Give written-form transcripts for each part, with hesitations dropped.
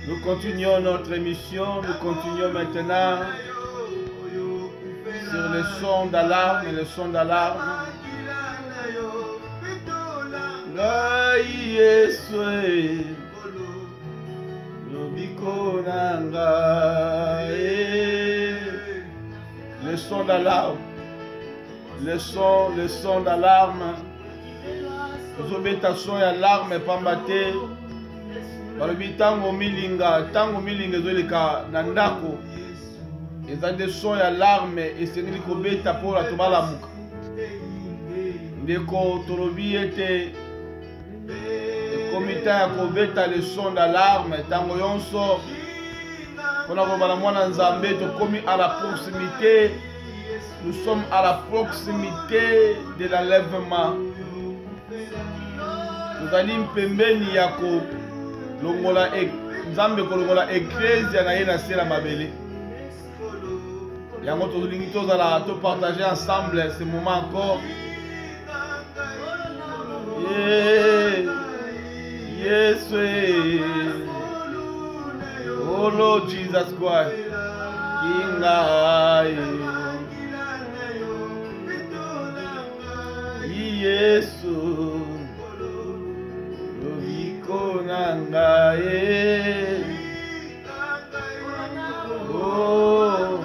Nous continuons notre émission. Nous continuons maintenant sur les sons d'alarme et les sons d'alarme. Les sons d'alarme. Les sons d'alarme. Nous obéissons à l'alarme pambate. Balobi tango milinga ezoleka na ndako. Eza des sons ya alarme esengeli kobeta mpo bato balamuka. Ndeko tolobi ete komite ya kobeta les sons d'alarme tango yonso mpona kobala mwana nzambe tokomi à la proximité. Nous sommes à la proximité de l'enlèvement. Tozali mpembeni ya longola nzambe kolongola ecclesia na ye na se la mabele. Yango tolingi tozala to partager ensemble ce moment encore. Yes, oh Lord Jesus Christ, King Yesu oh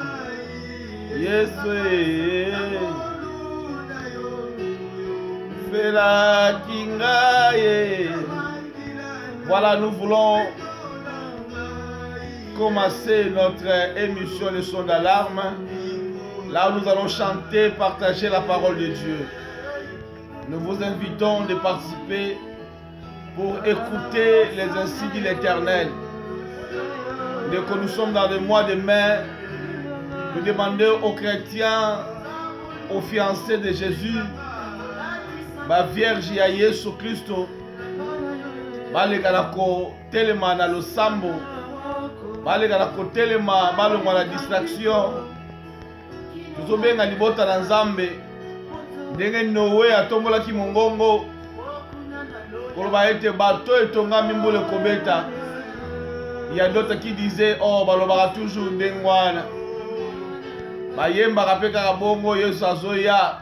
Yesu fela kingaye. Voilà, nous voulons commencer notre émission de son d'alarme. Là où nous allons chanter, partager la parole de Dieu. Nous vous invitons de participer pour écouter les ainsi dit l'Éternel. Dès que nous sommes dans le mois de mai, nous demandons aux chrétiens, aux fiancés de Jésus, ma Vierge ya Yesu Christo, baleka ko telema na losambo, baleka ko telema balongwa na distraction. Tuzobenga libota na Nzambe ndenge Noé atombolaki mongongo koloba ete bato etongami mbula kobeta. Il y a d'autres qui disaient oh balobaka toujours ndenge wana bayembaka mpe kaka bongo Yesu azoya.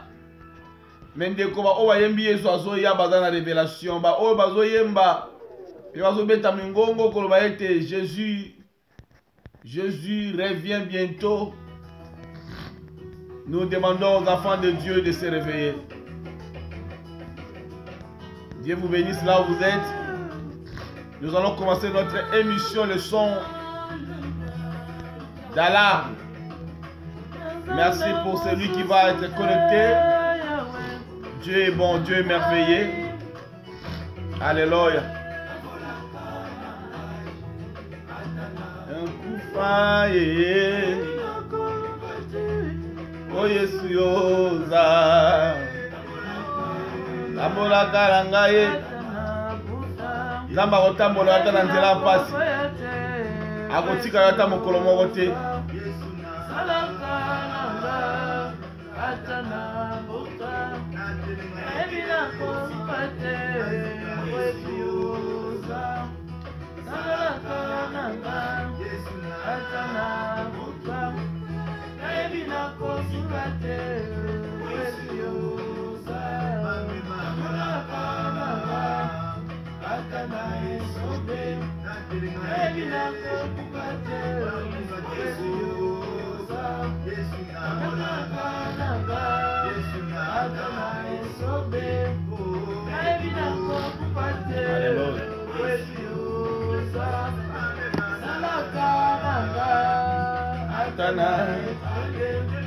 Mais ndeko ba oyo bayembi Yesu azoya baza na révélation. Ba oyo bazoyemba mpe bazobeta mingongo koloba ete Jésus revient bientôt. Nous demandons aux enfants de Dieu de se réveiller. Dieu vous bénisse là où vous êtes. Nous allons commencer notre émission, le son d'alarme. Merci pour celui qui va être connecté. Dieu est bon, Dieu est merveilleux. Alléluia. Un coup faillé. Oh Yesu yoza. Tambola karangaye. Nzamba kotambola ata na nzela mpasi. Akotika ata mokolo moko te.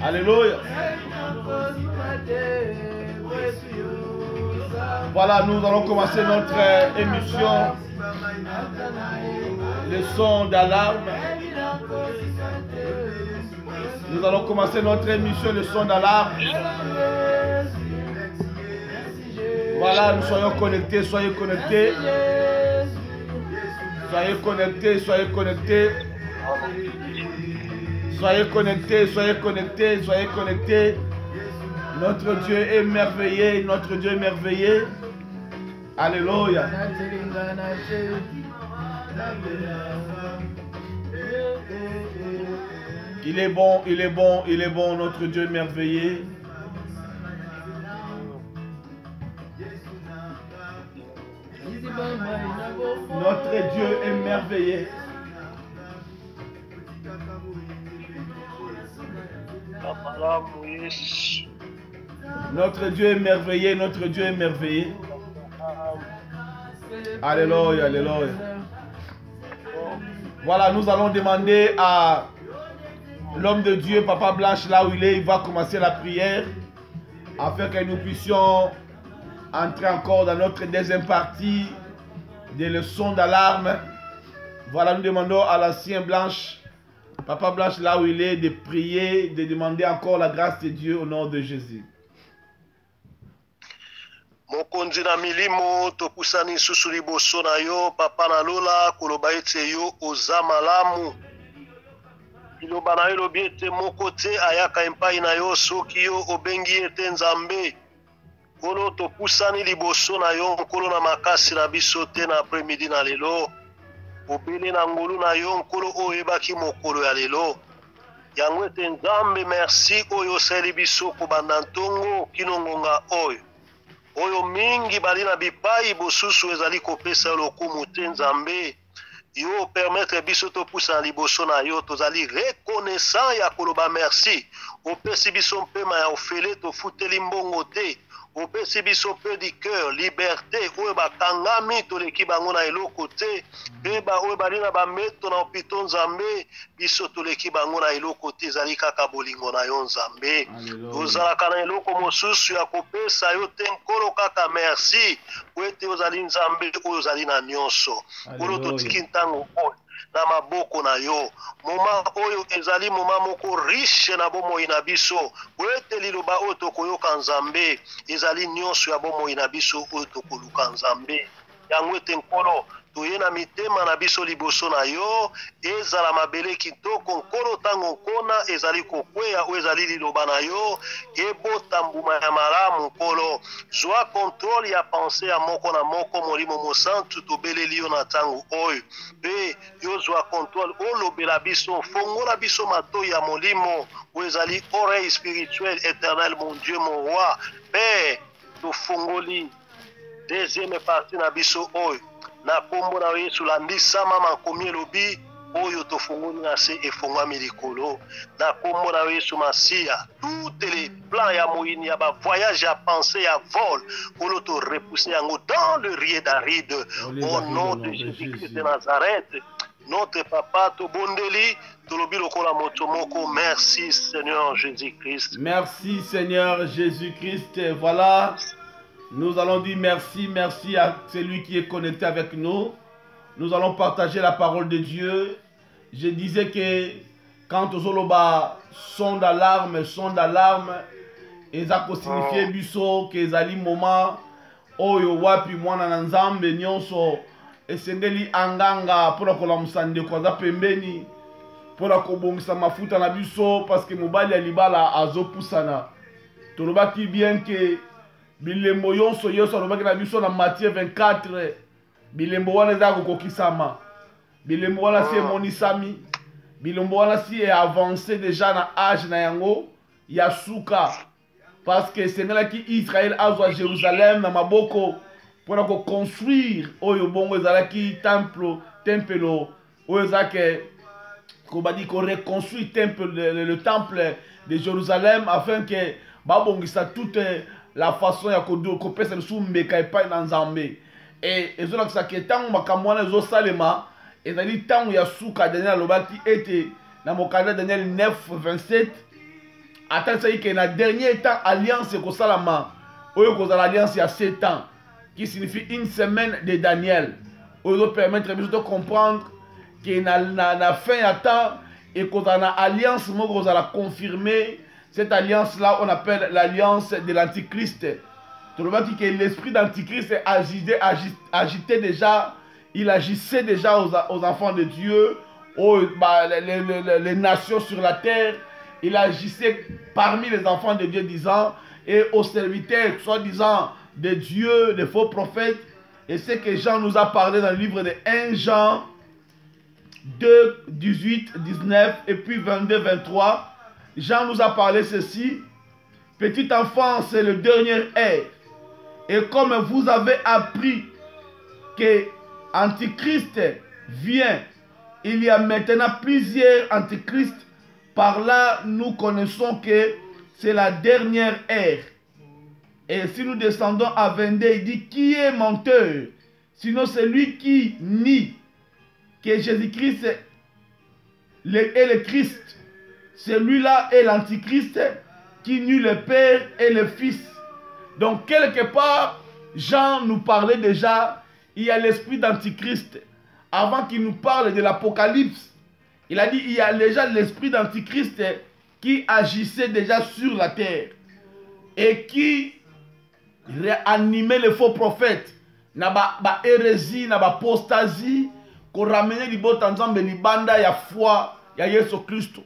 Alléluia. Voilà, nous allons commencer notre émission, le son d'alarme. Nous allons commencer notre émission, le son d'alarme. Voilà, nous soyons connectés, soyez connectés. Soyez connectés, soyez connectés. Soyez connectés, soyez connectés, soyez connectés. Notre Dieu est merveilleux, notre Dieu est merveilleux. Alléluia. Il est bon, il est bon, il est bon, notre Dieu merveilleux. Notre Dieu est merveilleux. Notre Dieu est merveilleux, notre Dieu est merveilleux. Alléluia, alléluia. Voilà, nous allons demander à l'homme de Dieu, Papa Blanche, là où il va commencer la prière, afin que nous puissions entrer encore dans notre deuxième partie des leçons d'alarme. Voilà, nous demandons à l'ancien Blanche, Papa Blanche, là où il est, de prier, de demander encore la grâce de Dieu au nom de Jésus. Mokonzi na milimo topusani susu liboso na yo papa na lola koloba ete yo oza malamu iloba na yo lobi ete moko te ayaka epai na yo soki yo obengi ete nzambe kolo topusani liboso na yo nkolo na makasi na biso te na après-midi na lelo obele na ngolu na yo nkolo oyebaki mokolo ya lelo yango ete nzambe merci oyo osali biso kobanda ntongo kino ngonga oyo mingi bali na bipai bosusu ezali kopesa yo lokumu te nzambe yo permettre biso topusa na liboso na yo tozali reconnaissant ya koloba merci opesi biso mpema ya ofele tofuteli mbongo te opesi biso peu du cœur liberté oyo bakangami toleki bango na eloko te mpe oyo bali na bameto na opito nzambe biso toleki bango na eloko te ezali kaka bolingo na yo nzambe tozalaka na eloko mosusu ya kopesa yo te nkolo kaka merci po ete ozali nzambe oyo ozali na nyonso nkolo totiki ntango oyo na maboko na yo moma oyo ezali moma moko riche na bomoi na biso po ete liloba oyo tokoyoka nzambe ezali nyonso ya bomoi na biso oyo tokoluka nzambe yango ete nkolo toye na mitema na biso liboso na yo ezala mabele kitoko nkolo ntango nkona ezali kokweya oyo ezali liloba na yo ebota mbuma ya malamu nkolo zwa kontrole ya pense ya moko na moko molimo mosantu tobeleli yo na ntango oyo mpe yo zwa kontrole olobela biso fongola biso matoi ya molimo oyo ezali oreille spirituelle éternel mon Dieu mon roi mpe tofongoli deuxième partie na biso oyo na kombo na Yesu landisama makomi elobi oyo tofungoli na se efungwami likolo na kombo na Yesu Masiya toutes les plans ya moyini ya ba voyage ya pensée ya vol kolo to repousser yango dans le ried aride au nom de Jésus-Christ de Nazareth notre papa tobondeli tolobi lokola moto moko merci Seigneur Jésus-Christ. Merci Seigneur Jésus-Christ. Voilà. Nous allons dire merci, merci à celui qui est connecté avec nous. Nous allons partager la parole de Dieu. Je disais que quand Ozoloba son d'alarme, et ça signifie biso que ezali moment oyo wapi mwana na nzambe nyonso esengeli anganga pona kolamusa ndeko aza pembeni pona kobongisa mafuta na biso parce que mobali ya libala azopusana. Tolobaki bien que bilembo yonso yesu alobaki na biso na Matthieu 24 bilembo wana eza kokokisama bilembo wana si emonisami bilembo wana si avancé déjà na âge na yango ya suka parce que esengelaki Israël azwa Jérusalem na maboko mpona koconstruire oyo bongo ezalaki tempelo oyo ezalaki kobadi koreconstruire le temple de Jérusalem afin que babongisa toute la façon ya kopesa lisu mbeka epai na nzambe ezolakisa ke ntango makambo wana ezosalema ezali ntango ya suka. Daniel alobaki ete na mokanda Daniel 9:27 atanisaki ke na dernier temps alliance ekosalama oyo kozala alliance ya 7 ans qui signifie une semaine de Daniel oyo ezopermettre biso de comprendre ke na fin ya temps ekozala na alliance moko kozala confirmer. Cette alliance-là, on appelle l'alliance de l'Antichrist. Tu vois que l'esprit d'Antichrist agissait déjà, il agissait déjà aux enfants de Dieu, les nations sur la terre. Il agissait parmi les enfants de Dieu, disant, et aux serviteurs, soi-disant, de Dieu, des faux prophètes. Et c'est que Jean nous a parlé dans le livre de 1 Jean, 2, 18, 19 et puis 22, 23, Jean nous a parlé ceci. Petit enfant, c'est le dernier ère. Et comme vous avez appris que Antichrist vient, il y a maintenant plusieurs antichrists. Par là, nous connaissons que c'est la dernière ère. Et si nous descendons à 22, il dit qui est menteur? Sinon, c'est lui qui nie que Jésus-Christ est le Christ. Celui-là est l'antichrist qui nie le Père et le Fils. Donc, quelque part, Jean nous parlait déjà, il y a l'esprit d'antichrist. Avant qu'il nous parle de l'Apocalypse, il a dit il y a déjà l'esprit d'antichrist qui agissait déjà sur la terre et qui réanimait les faux prophètes. Na ba hérésie, na ba apostasie, qu'on ramenait libota nzambe libanda ya foi ya Yesu Christo.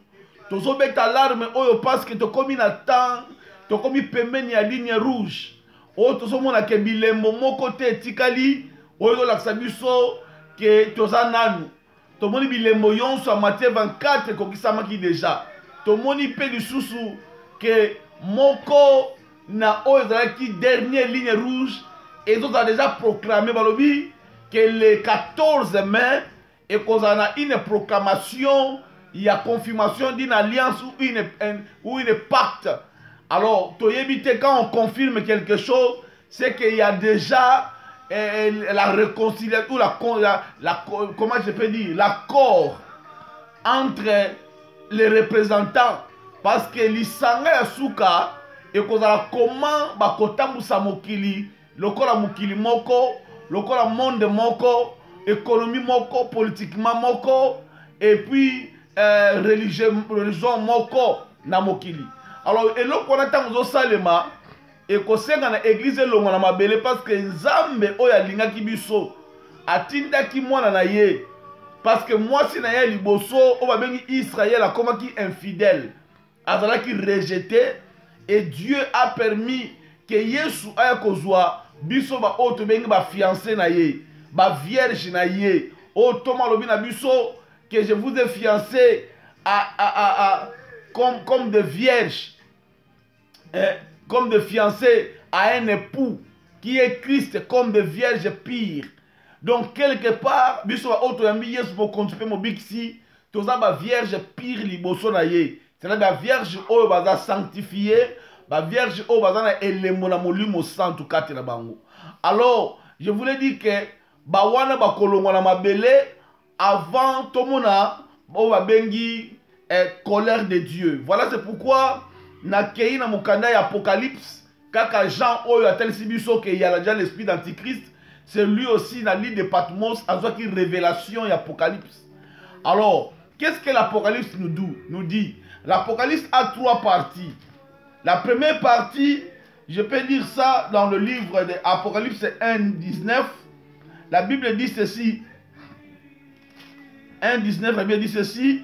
Tozo beta alarme oyo parce que to komi na temps, to komi pembeni ya ligne rouge. Oyo tozo mona ke bilembo moko te etikali, oyo lakisa biso ke toza nanu. Tomoni bilembo yonso a Matthieu 24 kokisamaki déjà. Tomoni pe lisusu ke moko na oyo ezalaki dernière ligne rouge. Et ils ont déjà proclamé balobi que le 14 mai et qu'on a une proclamation, il y a confirmation d'une alliance ou une pacte. Alors, quand on confirme quelque chose, c'est qu'il y a déjà la réconciliation, comment je peux dire, l'accord entre les représentants. Parce que l'Isanga Yasuka et qu'on a comment bakotambu samokili. Lokola mukili moko, lokola monde moko, économie moko, politiquement moko, et puis religion moko na mokili. Alors, et là, on a tant de salema, et qu'on sait dans l'église de l'homme na mabele parce que Nzambe oya linga kibiso, atinda ki mwana na ye, parce que moi si na ye liboso, on va bengi Israël a comme qui infidèle, azala qui rejeté, et Dieu a permis que Yesu aya kozwa biso ba oto bengi ba fiancé na ye, ba vierge na ye. O Thomas lobi na biso que je vous ai fiancé comme de vierge, comme de fiancé à un époux qui est Christ comme de vierge pire. Donc quelque part biso ba oto yambi Yesu mo kontupe mo biksi toza ba vierge pire liboso na ye. C'est là ba vierge oyo baza sanctifié. Ba vierge o bazana elembo na molimo santu kati na bango. Alors, je voulais dire que ba wana ba kolongo na mabele avant tomona o ba bengi colère de Dieu. Voilà c'est pourquoi na kei na mukanda ya Apocalypse kaka Jean oyo atel sibiso que il y a déjà l'esprit d'antichrist, c'est lui aussi na livre de Patmos azwa ki révélation ya Apocalypse. Alors, qu'est-ce que l'Apocalypse nous dit? L'Apocalypse a 3 parties. La première partie, je peux dire ça dans le livre de Apocalypse 1, 19. La Bible dit ceci. 1, 19, la Bible dit ceci.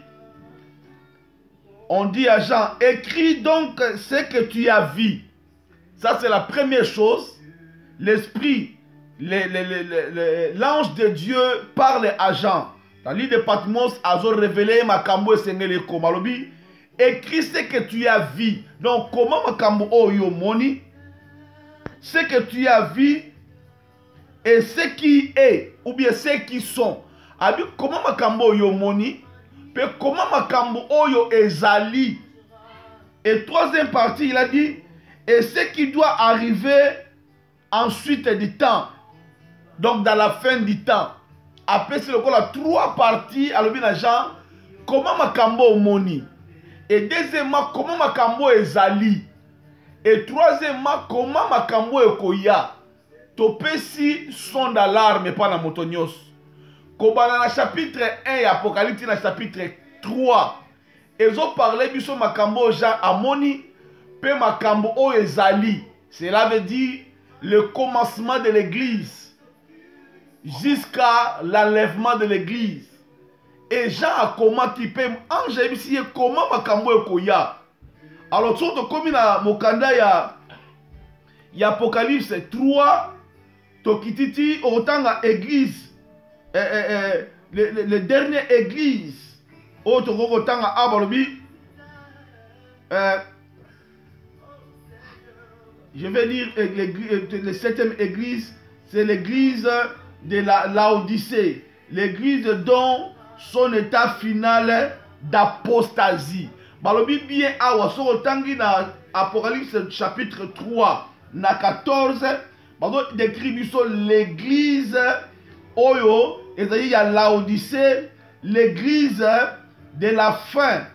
On dit à Jean, écris donc ce que tu as vu. Ça c'est la première chose. L'esprit, l'ange de Dieu parle à Jean. Dans le livre de Patmos, Azo révélé Makambo et Sengele Komalobi. Écris ce que tu as vu. Donc, comment Makambo Oyo Moni, ce que tu as vu et ce qui est, ou bien ce qui sont. Abi, comment Makambo Oyo Moni, puis comment Makambo Oyo Ezali. Et troisième partie, il a dit, et ce qui doit arriver ensuite du temps. Donc, dans la fin du temps. Après, c'est le cas, la 3 parties, à l'objet Jean, comment Makambo Moni. Et deuxièmement, comment Makambo ezali. Et troisièmement, comment Makambo ekoya. Topesi son d'alarme pas na motonyos. Kobana na chapitre 1 et Apocalypse na chapitre 3. Ils ont parlé biso Makambo Jean Amoni, pe Makambo o ezali. Cela veut dire le commencement de l'église jusqu'à l'enlèvement de l'église. Et Jean a comment qui peut ange ici comment makambo ekoya. Alors surtout comme na mokanda ya Apocalypse 3 to kititi otanga église les dernières églises, autre Rogotanga Abalobi, je vais dire la 7e église, c'est l'église de la Laodicée, l'église dont son état final d'apostasie. Balobi bien awa soko tangi na Apocalypse chapitre 3 na 14 balo décrit biso l'église oyo ezali ya Laodicée, l'église de la fin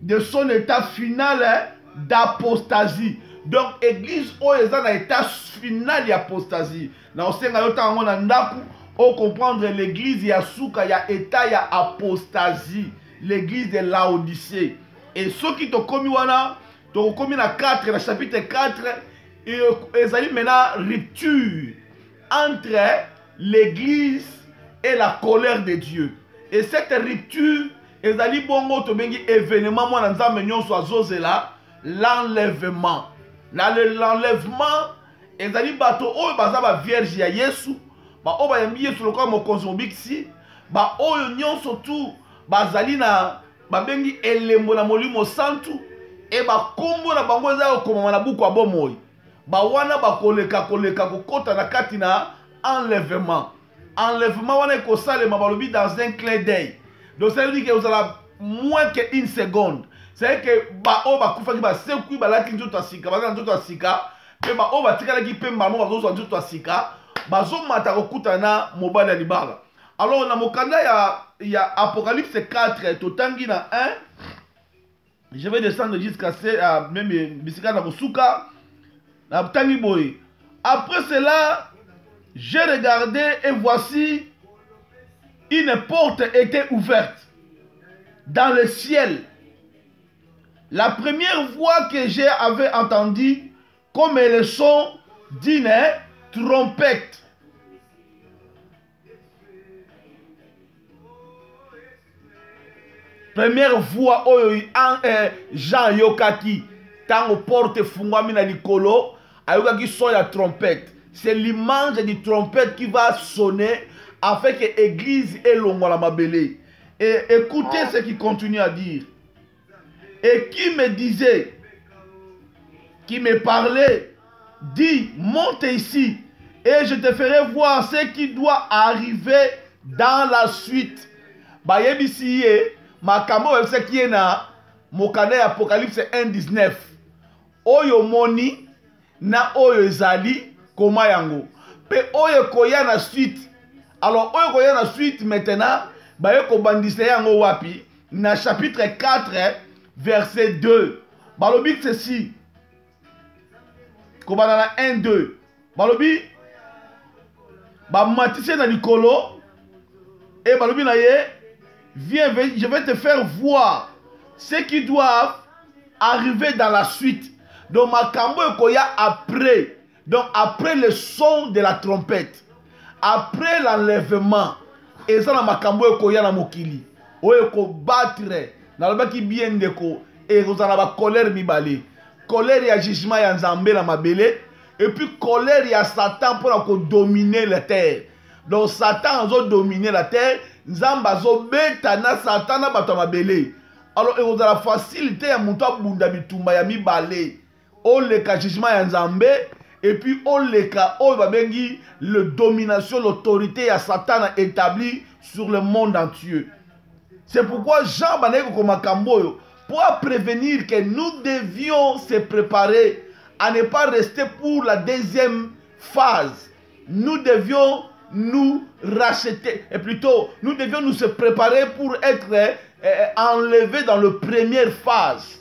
de son état final d'apostasie. Donc église oyo eza na état final d'apostasie. Na osenga yo tango na ndaku o comprendre l'église ya suka ya état ya apostasie, l'église de Laodicée. Et ceux qui t'ont commis wana, t'ont commis dans 4, dans le chapitre 4, et ils ont maintenant rupture entre l'église et la colère de Dieu. Et cette rupture, ils ont dit bon, événement, moi, dans là, l'enlèvement. Dans l'enlèvement, ils ont dit bateau, oh, bah, vierge ya Yesu, bah, oh, bah, Yesu, le corps, mon consomix, bah, oh, nyon surtout, bah, zalina. Babengi elembo na molimo santu e ba kombo na bango eza okoma na buku abomoyi ba wana ba koleka kokota na kati na enlèvement wana ekosalema balobi dans un clin d'œil. Donc ça veut dire que vous avez moins qu'une seconde. C'est que ba o ba kufaki ba sekui ba laki nzoto asika ba nzoto asika pe ba o ba tikalaki pe mamo ba zo nzoto asika ba zo mata kokuta na mobali ya libala. Alors, dans mon canal, il y a Apocalypse 4, Totangi na 1. Je vais descendre jusqu'à même Bisika na Kosuka. Après cela, j'ai regardé et voici, une porte était ouverte dans le ciel. La première voix que j'avais entendue, comme le son d'une trompette. Première voix Jean Yokaki tango porte fungwami na likolo ayokaki son ya trompette. C'est l'image du trompette qui va sonner afin que l'église elongwa la mabele. Et écoutez ce qu'il continue à dire. Et qui me disait, qui me parlait, dit, monte ici et je te ferai voir ce qui doit arriver dans la suite. Bayebisi makambo webse qui est na mokane Apocalypse 1:19. Oyo moni na oyo ezali koma yango. Pe oyo koya na suite. Alors oyo koya na suite maintenant baye ko bandise yango wapi na chapitre 4 verset 2. Balobi ceci. Kobana na 1-2. Balobi ba matise na likolo et balobi na ye viens, je vais te faire voir ce qui doivent arriver dans la suite. Donc, makambo ekoya après. Donc, après le son de la trompette. Après l'enlèvement. Et ça, makambo ekoya na mokili. Oyo ko battre. Na lobaki bien ndeko. Et vous en avez colère mibale. Colère ya jugement ya nzambe na mabele. Et puis colère ya Satan pour dominer la terre. Donc, Satan a dominé la terre. Nzamba zo beta na Satan na bato mabele. Alors et vous avez la facilité ya muto abunda bitumba ya mibale. O leka jugement ya nzambe et puis o leka o babengi le domination l'autorité ya Satan a établi sur le monde entier. C'est pourquoi Jean baneko komakamboyo pour prévenir que nous devions se préparer à ne pas rester pour la deuxième phase. Nous devions nous racheter, et plutôt nous devions nous se préparer pour être enlevés dans la première phase.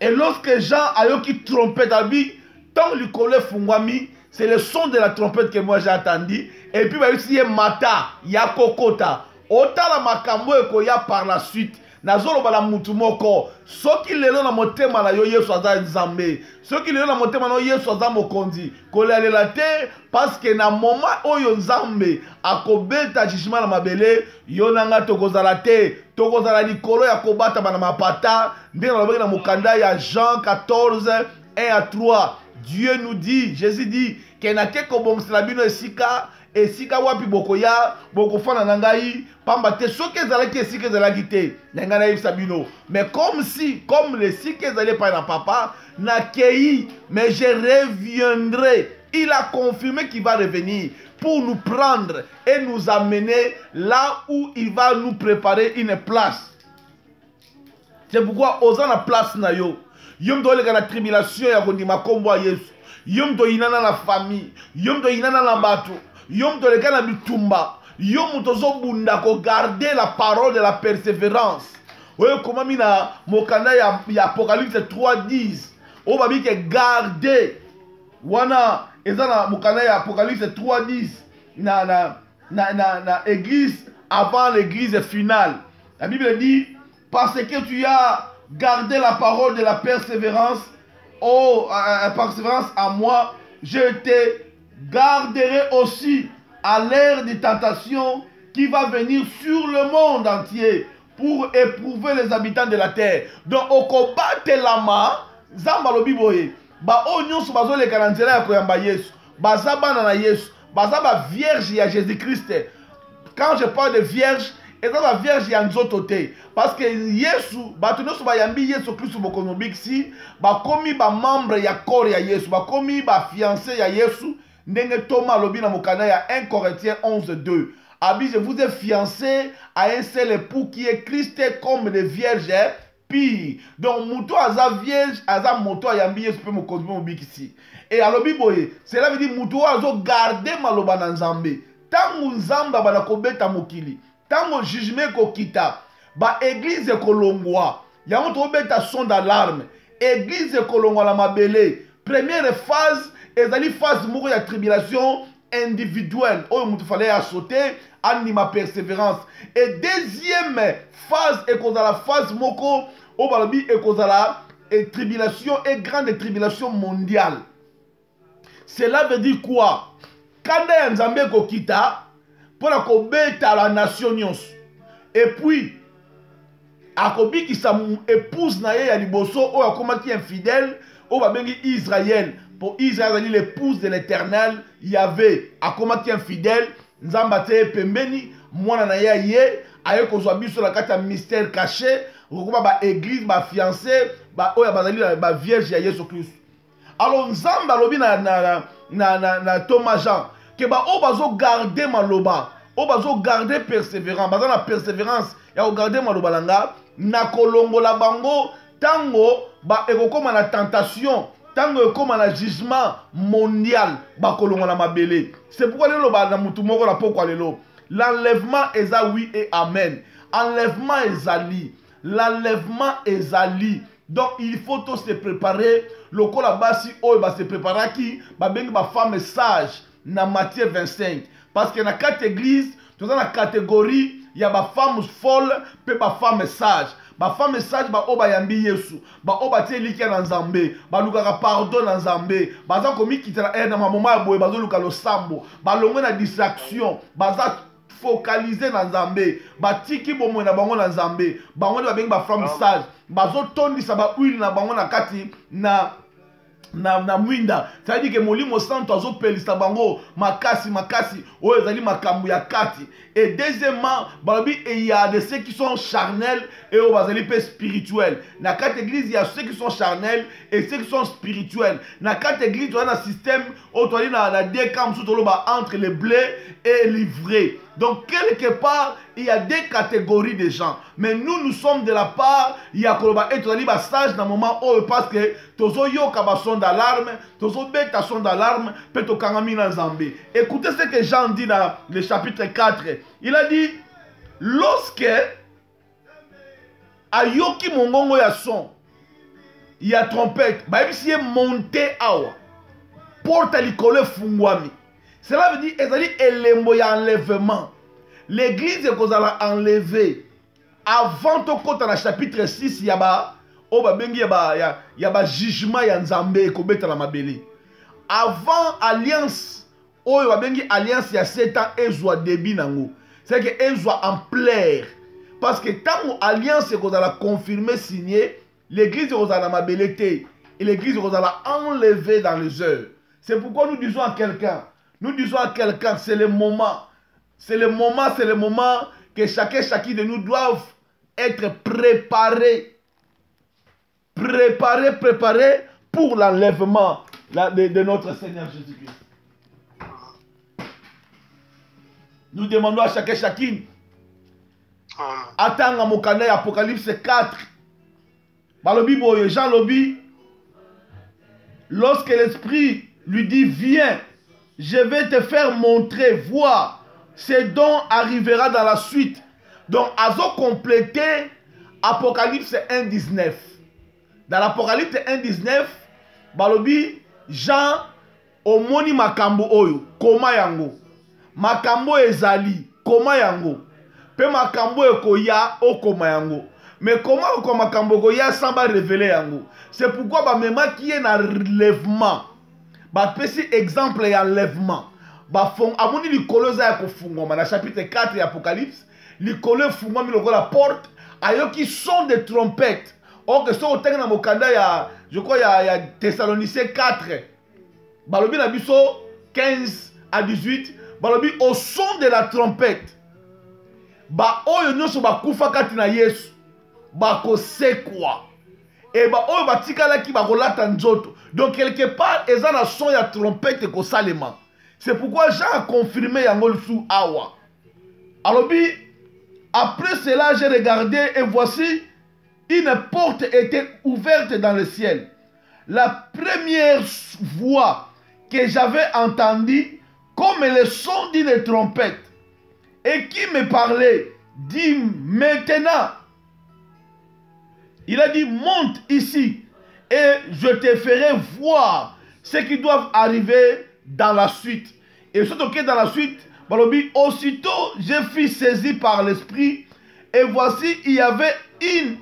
Et lorsque Jean a eu qui trompette à lui, tant le collet fungwami, c'est le son de la trompette que moi j'ai entendu. Et puis il y a mata, il y a kokota, autant la makambo et ya par la suite. Nazolo bala mutu moko soki lelo na motema na yo Yesu aza nzambe soki lelo na motema na yo Yesu aza mokonzi kolela te parce que na moment oyo nzambe akobeta jugement na mabele yo nanga tokozala te tokozala likolo ya kobata bana mapata nde na lobaki na mokanda ya Jean 14 1 à 3. Dieu nous dit, Jésus dit que na ke kobomsela bino esika esika wapi bokoya bokofana na ngai pamba te soki ezalaki esika ezalaki te na ngai nayebisa bino. Mais comme l'esika ezali epai na papa nakei, mais je reviendrai. Il a confirmé qu'il va revenir pour nous prendre et nous amener là où il va nous préparer une place. C'est pourquoi osant la place na yo yom do le la tribulation ya kondima kombo ya Yesu, yom do inana la famille, yom do inana la bato, yom do le na bitumba, yom to zo bunda ko garder la parole de la persévérance. Oyo koma mina mokanda ya Apocalypse 3:10 o babi ke garder wana ezana mokanda ya Apocalypse 3:10 na église avant l'église finale. La Bible dit parce que tu as gardé la parole de la persévérance, persévérance à moi, je te garderai aussi à l'ère de tentation qui va venir sur le monde entier pour éprouver les habitants de la terre. Donc, au combat de lama, Zamba lobi boye, ba onyon so bazo le kananzela ya koyamba Yesu, bazaba na Yesu, bazaba vierge ya Jésus-Christ. Quand je parle de vierge, et dans la vierge il y a un autre côté parce que Yesu batuno so bayambi Yesu Christ bokonobiksi ba komi ba membre ya corps ya Yesu ba komi ba fiancé ya Yesu ndenge Thomas lobi na mokana ya 1 Corinthiens 11:2 abi je vous ai fiancé à un seul époux qui est Christ comme les vierges pire. Donc muto aza vierge aza moto ayambi Yesu pe mokonobiksi et alobi boye cela veut dire muto azo garder maloba na Nzambe tangu Nzamba bana kobeta mokili. Dans mon jugement kokita, ba église kolongwa, yango to beta son d'alarme. Église kolongwa la mabele. Première phase, ezali phase moko ya tribulation individuelle. Oyo mutu fallait à sauter, anima persévérance. Et deuxième phase ekozala la phase moko o balobi ekozala et tribulation et grande tribulation mondiale. Cela veut dire quoi? Kanda ya Nzambe kokita pour la kobeta la nation nyonso. Et puis akobi ki sa épouse na ye ya liboso o akoma ki infidèle o ba bengi Israël. Pour Israël l'épouse de l'Éternel Yahvé akoma ki infidèle Nzamba te pembeni mwana na ye aye kozwa biso la kata mystère caché okoma ba église ba fiancé ba o ya bazali ba vierge ya Yesu Christ. Alors Nzamba lobi na Thomas Jean que ba o bazo garder maloba, o bazo garder persévérance, bazo na persévérance ya o garder maloba langa na kolongola bango tango ba ekokoma na tentation, tango ekoma na jugement mondial ba kolongola mabele. C'est pourquoi lelo ba na mutu moko na poko lelo. L'enlèvement eza oui et amen. Enlèvement ezali, l'enlèvement ezali. Donc il faut tous se préparer. Le col là bas si oh ba se préparer qui ba bengi ba femme sage. Na Matthieu 25 parce que na quatre églises tu as la catégorie il y a ba femme folle pe ba femme sage ba oba yambi Yesu ba oba tie likia na Nzambe ba lukaka pardon na Nzambe ba za komi kitala na mama ya boye ba zo luka lo sambo ba longwe na distraction ba za focaliser na Nzambe ba tiki bomo na bango na Nzambe bango ba bengi ba femme sage ba zo tondisa ba huile na bango na kati na mwinda. Ça veut dire que molimo santo azo pelisa bango makasi o ezali makambu ya kati. Et deuxièmement balobi il y a de ceux qui sont charnels et au bazali pe spirituels. Na quatre églises il y a ceux qui sont charnels et ceux qui sont spirituels. Na quatre églises tu as un système où tu as na deux camps sous toloba entre le blé et l'ivraie. Donc quelque part il y a deux catégories de gens. Mais nous sommes de la part il y a koloba et tu as liba sage dans moment où parce que tozo yoka ba son d'alarme, tozo beta son d'alarme, pe to kangami na Nzambe. Écoutez ce que Jean dit dans le chapitre 4. Il a dit lorsque ayoki mongongo ya son, il y a trompette, ba si est monté awa. Porte likole fungwami. Cela veut dire ezali elembo ya enlèvement. L'église est kozala enlevée avant to kota na chapitre 6 yaba o ba bengi yaba jugement ya Nzambe kobeta la mabele. Avant alliance oyo ba bengi alliance ya 7 ans ezwa début nango. C'est que ezwa ampleur parce que tant alliance kozala confirmé signé, l'église kozala mabele te et l'église kozala enlevée dans les heures. C'est pourquoi nous disons à quelqu'un nous disons à quelqu'un, c'est le moment. C'est le moment que chacun de nous doivent être préparés. Préparés pour l'enlèvement de notre Seigneur Jésus-Christ. Nous demandons à chacune. Attends à Mokane, Apocalypse 4. Balobi boye, Jean Lobi. Lorsque l'Esprit lui dit, viens, je vais te faire montrer, voir ce dont arrivera dans la suite. Donc, azo complété Apocalypse 1.19. Dans l'Apocalypse 1.19, balobi Jean omoni makambo oyo, koma yango. Makambo ezali, koma yango. Pe makambo ekoya, okoma yango. Mais comment comme makambo ekoya sans ba révéler yango? C'est pourquoi ba mema qui est na relèvement. Ba pesi exemple ya enlèvement. Ba fond amoni likolo za ya kofungwa na chapitre 4 ya Apocalypse, likolo fungwa mi lokola porte, ayoki son de trompette. Or que so otenge na mokanda ya je crois ya Thessaloniciens 4. Balobi na biso 15 à 18, balobi au son de la trompette. Ba oyo nyonso bakufa kati na Yesu bakosekwa. Et ba oyo batikalaki bakolata nzoto. Donc quelque part eza na son ya trompette kosalema. C'est pourquoi Jean a confirmé yango sous awa. Alobi après cela j'ai regardé et voici une porte était ouverte dans le ciel. La première voix que j'avais entendue comme le son d'une trompette et qui me parlait dit maintenant, il a dit monte ici et je te ferai voir ce qui doit arriver dans la suite. Et surtout que dans la suite, aussitôt je fus saisi par l'esprit et voici il y avait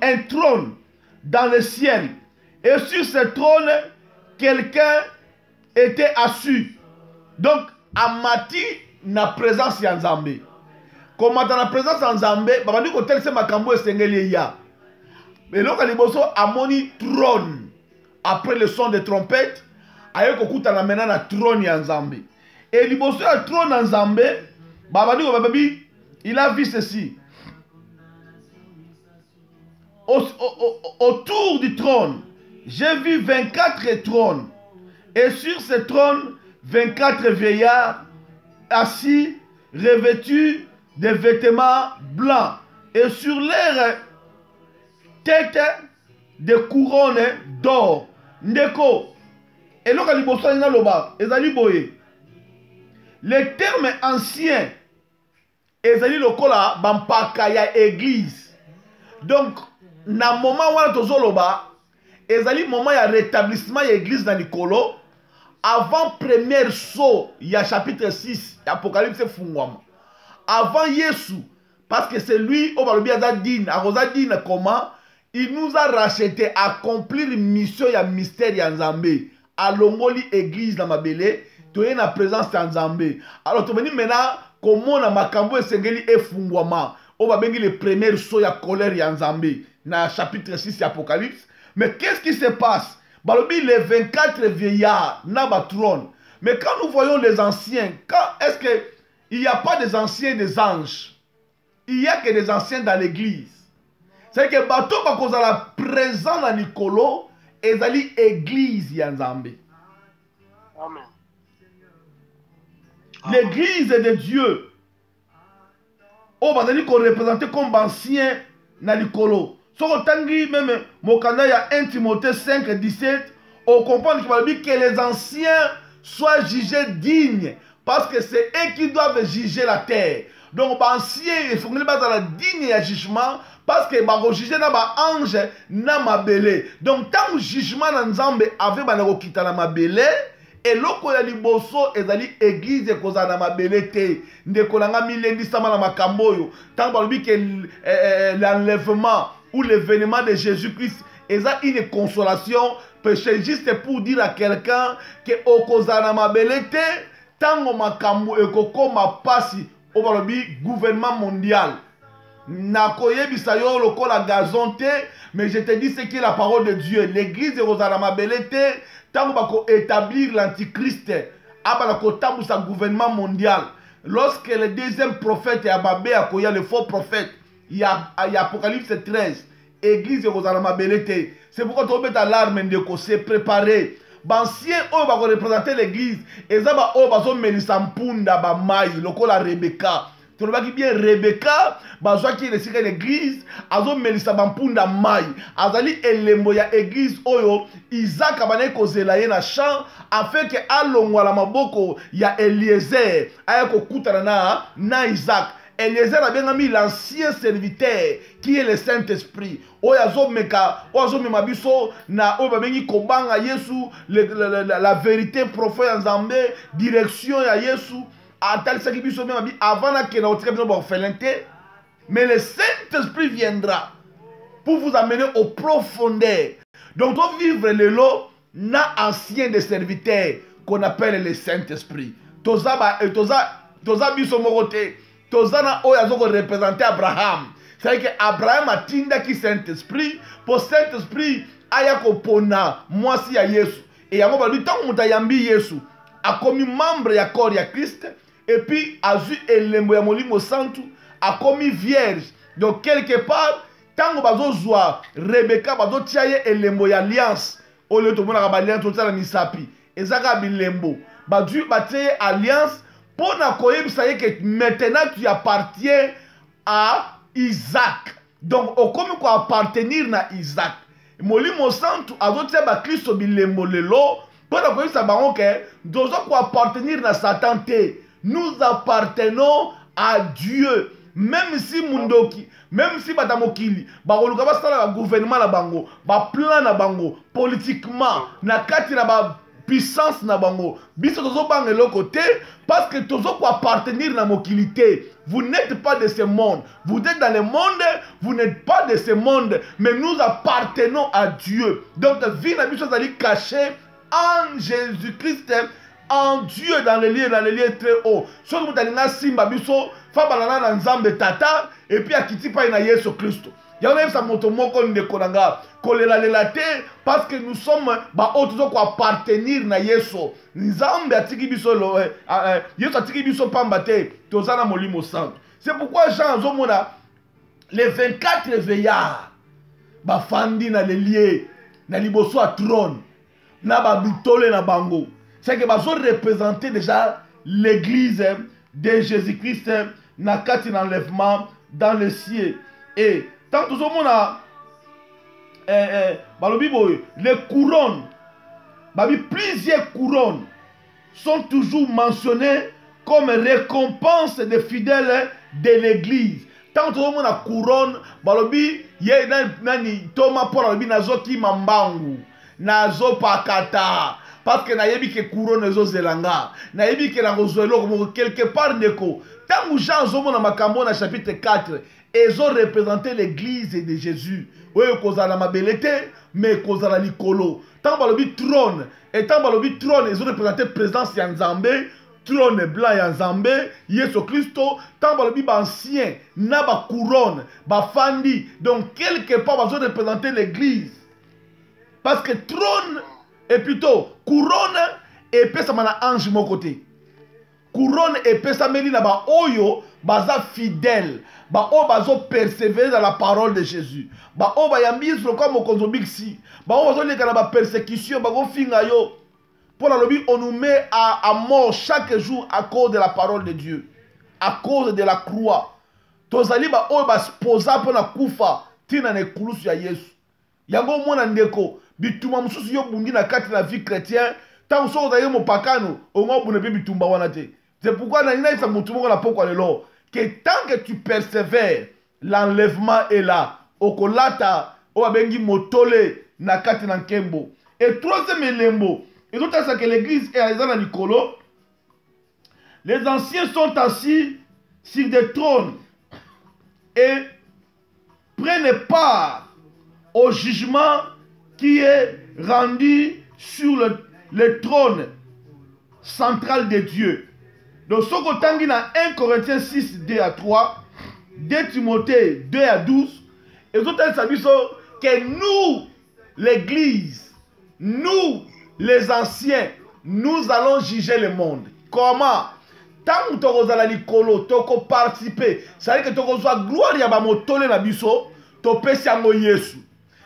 un trône dans le ciel et sur ce trône quelqu'un était assis. Donc amati na présence ya Nzambe. Comme dans la présence ya Nzambe, babandi ko tel se makambo esengeli ya. Mais donc liboso amoni trône. Après le son de trompette, ayeko kutana maintenant na trône ya Nzambe. Et liboso ya trône ya Nzambe, babandi ko babi, il a vu ceci. Autour du trône, j'ai vu 24 trônes. Et sur ces trônes, 24 vieillards assis, revêtus de vêtements blancs. Et sur leurs têtes, des couronnes d'or. Ndeko. Et là, les termes anciens, ezali lokola bampaka ya église. Donc, na moment wana tozoloba ezali moment ya rétablissement ya église na likolo avant première saut ya chapitre 6 Apocalypse fungwama avant Yesu parce que c'est lui au balobi azadine akozadine comment il nous a racheté accomplir mission ya mystère ya Nzambe alongoli église na mabele toye na présence ya Nzambe. Alors tobeni maintenant comment na makambo esengeli efungwama o babengi le premier saut ya colère ya Nzambe na chapitre 6 de Apocalypse. Mais qu'est-ce qui se passe? Balobi les 24 vieillards na ba trône. Mais quand nous voyons les anciens, est-ce qu'il n'y a pas des anciens des anges? Il n'y a que des anciens dans l'église. C'est que bato bakozala présent na Nicolo ezali église ya Nzambe. Amen. L'église de Dieu. Oh, bazali qu'on représente comme ancien na Nicolo. Tangi même Mokanda ya 1 Timothée 5, 17, on comprend que les anciens soient jugés dignes parce que c'est eux qui doivent juger la terre. Donc les anciens il faut qu'ils soient dignes à jugement parce que ils juger na ba ange na mabele. Donc tant jugement na Nzambe avait ba na kita na mabele et loko ya liboso ezali église koza na mabele te ndeko nanga milendi sama na makambo yo tant ba lobi que l'enlèvement ou l'événement de Jésus-Christ est une consolation, c'est juste pour dire à quelqu'un que Okozana Mabelete, tango makambo ekoko mapasi au gouvernement mondial. Nakoye bisayo lokola gazon te, mais je te dis ce qui est la parole de Dieu. L'église de Okozana Mabelete, tango bako établir l'antichrist abala kotabu sa gouvernement mondial. Lorsque le deuxième prophète Ababé a koya le faux prophète, il y a Apocalypse 13, église Rosalama Belete. C'est pourquoi tu mets l'arme de se préparer. Bancien oyo va représenter l'église. Et ça va oyo bazo melisa mpunda ba mai lokola Rebecca. Tu vois qui bien Rebecca, bazo qui est l'église, azo melisa mpunda mai. Azali elembo ya église oyo Isaac abane kozela ye na champ afin que alongwa la maboko ya Eliezer aya kokutana na Isaac. Eliezer a bien mis l'ancien serviteur qui est le Saint-Esprit. Oyazo meka, oyazo memabiso na oyo babengi kobanga Yesu, la vérité profonde en Zambé, direction ya Yesu. Atalisaki biso memabi avant na kena otika biso orphelinité. Mais le Saint-Esprit viendra pour vous amener au profondeur. Donc on vivre le lot na ancien des serviteurs qu'on appelle le Saint-Esprit. Toza biso morote. Tozana oyazo ko représenter Abraham. C'est-à-dire que Abraham a tinda ki Saint-Esprit pour Saint-Esprit aya ko pona mwasi ya Yesu. Et yango ba lui tant muta yambi Yesu a commis membre ya corps ya Christ et puis a vu elembo ya molimo santu a commis vierge. Donc quelque part tango bazo zwa Rebecca bazo tiaye elembo ya alliance. O le to mona ka alliance to tsala misapi. Ezaka bilembo. Ba du ba tiaye alliance. Pour que maintenant tu appartiens à Isaac. Donc, au comme quoi appartenir à Isaac. Molimo santu azotia ba Kristo bilembo lelo. Pour que nous appartenir à Satan. Nous appartenons à Dieu. Même si mundoki, même si batamokili, bakoluka basala ba gouvernement na bango, ba plan na bango, politiquement, na kati na ba puissance na bango biso tozo banga le côté parce que tozo ko appartenir na mokilité. Vous n'êtes pas de ce monde, vous êtes dans le monde, vous n'êtes pas de ce monde, mais nous appartenons à Dieu. Donc vie na biso zali caché en Jésus-Christ, en Dieu, dans les lieux très hauts. Ce que vous avez simba biso fa balana na nzambe tata et puis akiti pa na Yesu Christ. Y'a sa moto moko ndekonanga kolela te parce que nous sommes ba autres ko appartenir na Yesu. Nzambe atiki biso lo Yesu atiki biso pamba te tozana molimo santo. C'est pourquoi Jean zomona les 24 veillards ba fandi na lelie na liboso a trône na ba bitole na bango. C'est que bazo représenter déjà l'église de Jésus-Christ na kati l'enlèvement dans le ciel. Et tant que nous avons les couronnes, plusieurs couronnes sont toujours mentionnées comme récompense des fidèles de l'église. Tant que nous avons la couronne, Thomas Paul nazoki mambangu, nazo pakata. Parce que nayebi que couronne ezo zelanga, nayebi que na rozelo quelque part neko. Tant que Jean zomo na makambo na chapitre 4, ils ont représenté l'église de Jésus. Oui, kozala mabelete, mais kozala likolo. Tant balobi trône, et tant balobi trône, ils ont représenté présence ya Nzambe, trône blanc ya Nzambe, Yesu Christo. Tant balobi ancien, na ba couronne, ba fandi. Donc quelque part, ils ont représenté l'église. Parce que trône est plutôt couronne et puis ça m'a ange mon côté. Couronne et puis ça m'a dit na ba oyo, baza fidèle. Ba o bazo persévérer dans la parole de Jésus. Ba o ba yambiz le comme au bixi. Ba o bazo leka na ba persécution, ba go finga yo. Pour la lobby, on nous met à mort chaque jour à cause de la parole de Dieu. À cause de la croix. Tozali ba o ba sposa pour na kufa tina ne kulusu ya Yesu. Yango mona ndeko bituma mususu yo bungi na kati na vie chrétien. Tant so za yo mopakano, o ngo bu ne bitumba wana te. C'est pourquoi na ina isa mutumo na poko lelo. Que tant que tu persévères, l'enlèvement est là. Okolata, oabengi motole, nakati nankembo. Et troisième élément, et d'autres c'est que l'église est à l'icolo. Les anciens sont assis sur des trônes et prennent part au jugement qui est rendu sur le trône central de Dieu. Donc, ce que dans 1 Corinthiens 6, 2 à 3, 2 Timothée 2 à 12, et autres que nous, l'église, nous, les anciens, nous allons juger le monde. Comment? Tant que tu as likolo, tu as participé, ça veut dire que tu as gloire ya ba motole na biso, to pesi yango Yesu.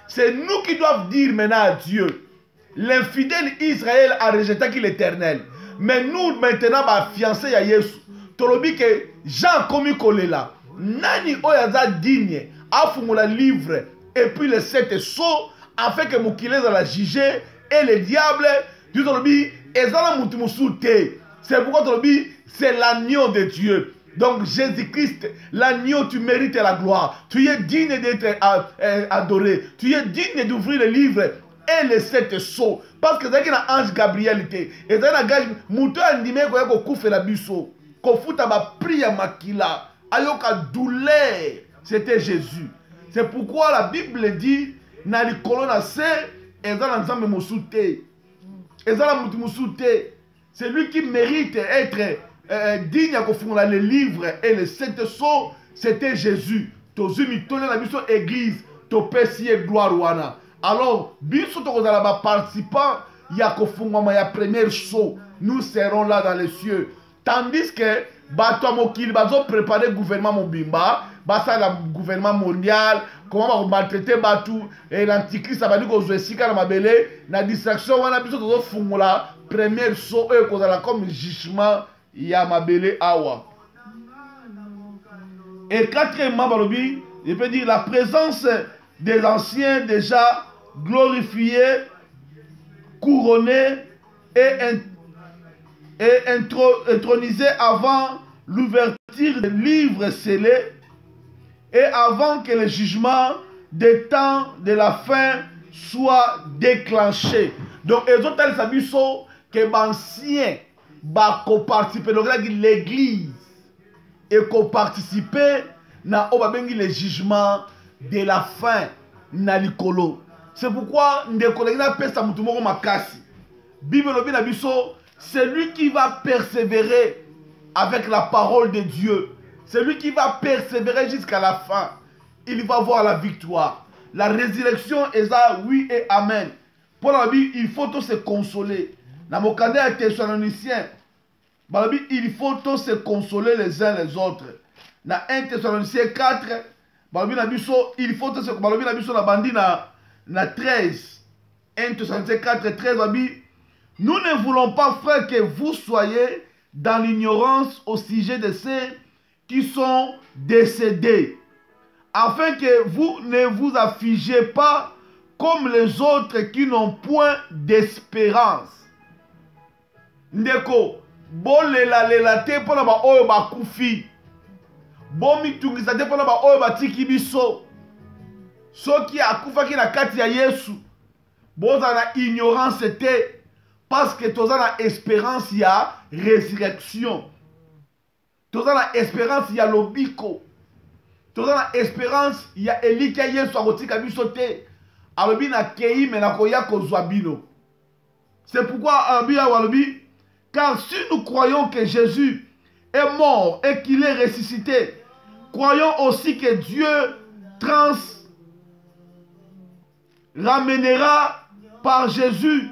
C'est nous qui doivent dire maintenant à Dieu. L'infidèle Israël a rejeté l'Éternel. Mais nous maintenant ba fiancé à Yesu. Tolobi que Jean komi kolela. Nani oyaza digne a fumula livre et puis les 7 sceaux afin que mukile za la juger et le diable Dieu tolobi ezala mutu musute. C'est pourquoi tolobi c'est l'agneau de Dieu. Donc Jésus-Christ, l'agneau, tu mérites la gloire. Tu es digne d'être adoré. Tu es digne d'ouvrir le livre et les 7 sceaux. Parce que c'est un ange Gabriel. Et c'est un gage, mouton animé qu'on couffe la biso. Qu'on fout à ma prière makila. Ayoka douleur. C'était Jésus. C'est pourquoi la Bible dit, na li kolona se, ezala nzambe mosute. Ezala mutu mosute. C'est lui qui mérite être digne à confondre les livres et les 7 sceaux, c'était Jésus. Tozumi tole la mission église, to pesi et gloire wana. Alors, biso to kozala ba participant, ya kofungwa ya premier sceau, nous serons là dans les cieux. Tandis que bato mokili bazo préparer gouvernement mobimba, basa la gouvernement mondial, comment va maltraiter batou et l'antichrist ça va dire ko esika na mabele, na distraction wana biso to fungula premier sceau et kozala comme jugement ya mabele awa. Et quatrièmement, balobi, je peux dire la présence des anciens déjà glorifiés, couronnés et intronisés avant l'ouverture des livres scellés et avant que le jugement des temps de la fin soit déclenché. Donc, les autres sabiso que l'ancien va participer donc l'église et participer na le jugement de la fin na likolo. C'est pourquoi Bible na biso, c'est lui qui va persévérer avec la parole de Dieu. C'est lui qui va persévérer jusqu'à la fin. Il va voir la victoire. La résurrection est ça, oui et amen. Pour la Bible, il faut tous se consoler. Dans mon candidat Thessaloniciens, il faut tous se consoler les uns les autres. Dans 1 Thessaloniciens 4, il faut tous se consoler. Dans 13, 1 Thessaloniciens 4, 13, nous ne voulons pas, frère, que vous soyez dans l'ignorance au sujet de ceux qui sont décédés, afin que vous ne vous affligez pas comme les autres qui n'ont point d'espérance. Ndeko, bolela lela te pona ba oyo ba kufi. Bomi tungisa te pona ba oyo ba tiki biso. Soki akufa ki na kati ya Yesu. Boza na ignorance te parce que toza na espérance ya résurrection. Toza na espérance ya lobiko. Toza na espérance ya elika Yesu akotika biso te. Alobi na kei me na koya kozwa bino. C'est pourquoi alobi ya walobi. Car si nous croyons que Jésus est mort et qu'il est ressuscité, croyons aussi que Dieu ramènera par Jésus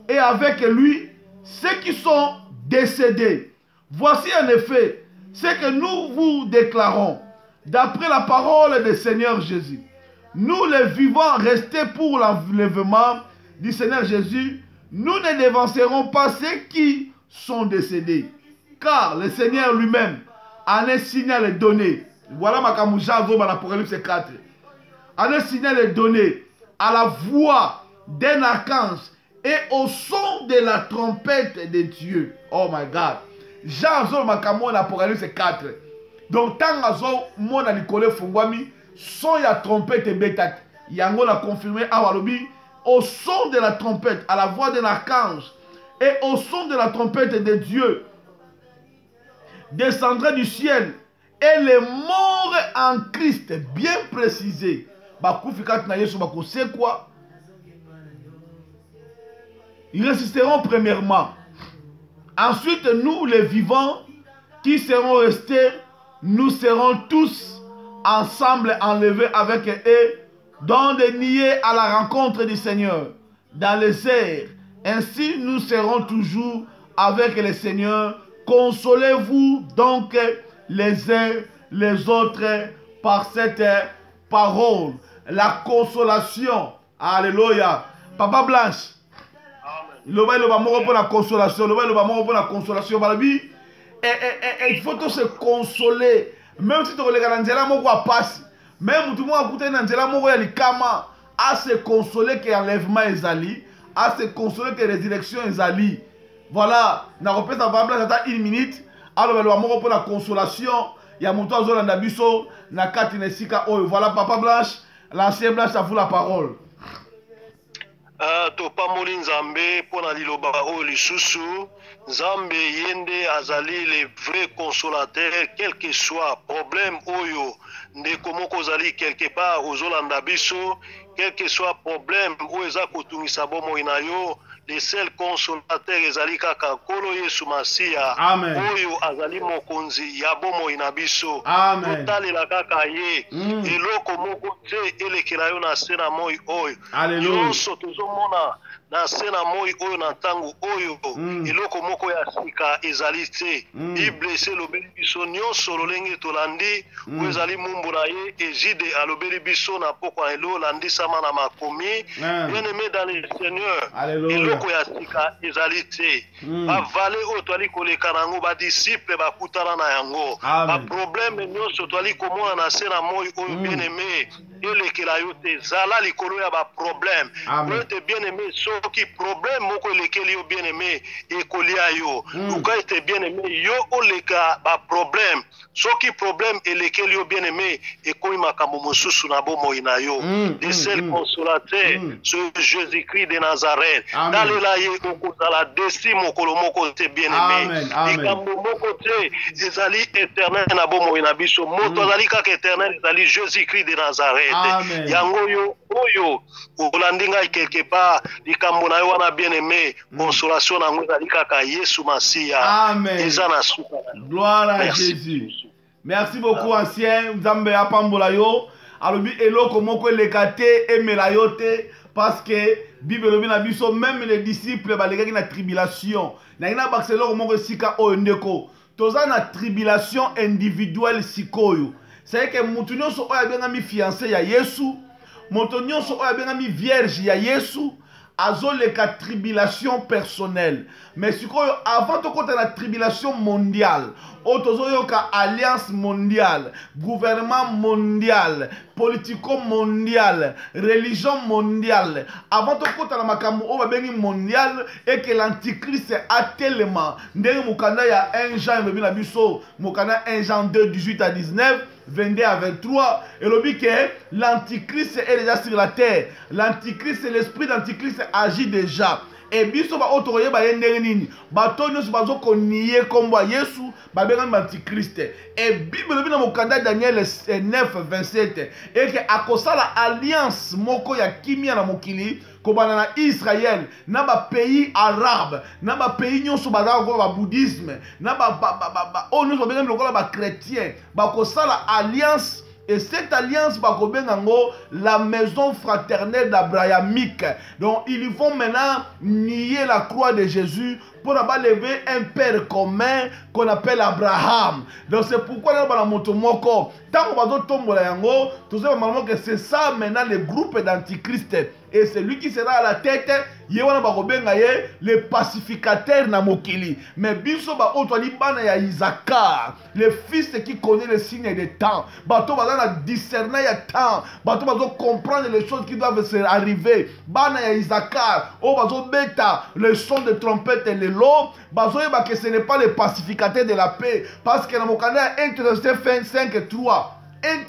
et avec lui ceux qui sont décédés. Voici en effet ce que nous vous déclarons d'après la parole du Seigneur Jésus. Nous les vivants restés pour l'enlèvement du Seigneur Jésus, nous ne dévancerons pas ceux qui sont décédés. Car le Seigneur lui-même en un signal donné. Voilà ma kamouja dans l'Apocalypse 4. En un signal donné à la voix d'un archange et au son de la trompette de Dieu. Oh my God. Jean Zol Makamo dans l'Apocalypse 4. Donc tant que mon alikole fungwami son ya trompette et bétat. Yango l'a confirmé à Walobi au son de la trompette, à la voix d'un archange et au son de la trompette de Dieu descendrait du ciel et les morts en Christ, bien précisé. C'est quoi? Ils résisteront premièrement. Ensuite, nous les vivants qui serons restés, nous serons tous ensemble enlevés avec eux dans des niais à la rencontre du Seigneur, dans les airs, Ainsi nous serons toujours avec le Seigneur. Consolez-vous donc les uns les autres par cette parole. La consolation. Alléluia. Papa Blanche. Il pour la consolation. Pour la consolation. Il faut se consoler. Même si tu regardes Angela Moko a passé. Même tout le monde a écouté Angela Moko a l'ikama. À se consoler que l'enlèvement est ali. À se consoler que la résurrection est ali. Voilà. Na repète Papa Blanche attend 1 minute. Alors le Moko pour la consolation. Il y a mon toit Zolanda Biso. Na Katinesika. Voilà Papa Blanche. L'ancien Blanche a vous la parole. Topa moli Nzambe pona liloba o lisusu Nzambe yende azali le vrai consolateur quel que soit problème oyo ndeko moko zali quelque part ozolanda biso quel que soit problème oyo eza kotungisa bomoi na yo le seul consolateur ezali kaka Nkolo Yesu Masiya oyo azali mokonzi ya bomoi na biso totalela kaka ye eloko moko te elekela yo na se na moi oyo nyonso tozomona na se na moi oyo na ntango oyo eloko moko ya sika ezali te Bible elobeli biso nyonso lolenge tolandi oyo ezali mumbu na ye Ejide alobeli biso na poko ya elo landisama na makomi bien-aimé dans le Seigneur eloko ya sika ezali te bavale oyo twali koleka nango badisiple bakutana na yango baproblème nyonso twali komona na se na moi oyo bien-aimé elekela yo te zala likolo ya baproblème oyo te bien-aimé soki problème moko elekeli yo bien-aimé ekolia yo luka ete bien-aimé yo oleka baproblème soki problème elekeli yo bien-aimé ekomi makambo mosusu na bomoi na yo le seul consolateur c'est Jésus-Christ de Nazareth dalela ye okozala desi mokolo moko te bien-aimé likambo moko te ezali éternel na bomoi na biso moto azali kaka éternel ezali Jésus-Christ de Nazareth yango yo oyo olandi ngai quelque part likambo na yo wana bien-aimé consolation nango ezali kaka Yesu Masiya eza na suka. Gloire à Jésus. Merci beaucoup ancien Nzambe apambola yo alobi eloko moko elekate emela yo te parce que Bible lobi na biso même les disciples balekaki na tribulation na ina bakseloko moko sika oyo ndeko toza na tribulation individuelle sikoyo c'est que mutu nyonso oyo abengami fiancé ya Yesu moto nyonso oyo abengami vierge ya Yesu azoleka tribulation personnelle mais sikoyo avant tokota na tribulation mondiale otozoyoka alliance mondiale gouvernement mondial politico mondial religion mondiale avant tokota na makambo oyo babengi mondial et que l'antichrist atelema ndenge mokanda ya 1 Jean elobi na biso mokanda 1 Jean 2 18 à 19 22 à 23 elobi que l'antichrist est déjà sur la terre l'antichrist l'esprit d'antichrist agit déjà et biso ba otoye ba yendenge nini bato nyonso bazokonie kombo ya Yesu babengami antichrist et Bible lobi na mokanda Daniel 9:27 et que akosala alliance moko ya kimia na mokili kobana na Israël na ba pays arabe na ba pays nyonso bazaka ko ba bouddhisme na ba nyonso babengami lokola ba chrétien bakosala alliance. Et cette alliance va la maison fraternelle d'Abrahamique. Donc ils vont maintenant nier la croix de Jésus pour avoir levé un père commun qu'on appelle Abraham. Donc c'est pourquoi nous avons moto moko. Tant qu'on va tomber là yango, tout ça que c'est ça maintenant le groupe d'antichrist. Et c'est lui qui sera à la tête. Le pacificateur na mokili. Mais biso ba otwali bana ya Isaacar, le fils qui connaît les signes des temps. Bato ba na discerner ya temps. Bato ba comprendre les choses qui doivent se arriver. Bana ya Isaacar, o bazo beta le son de trompette et le lot. Bazo yeba que ce n'est pas le pacificateur de la paix parce que na mokanda 1 Thessaloniciens 5:3. 1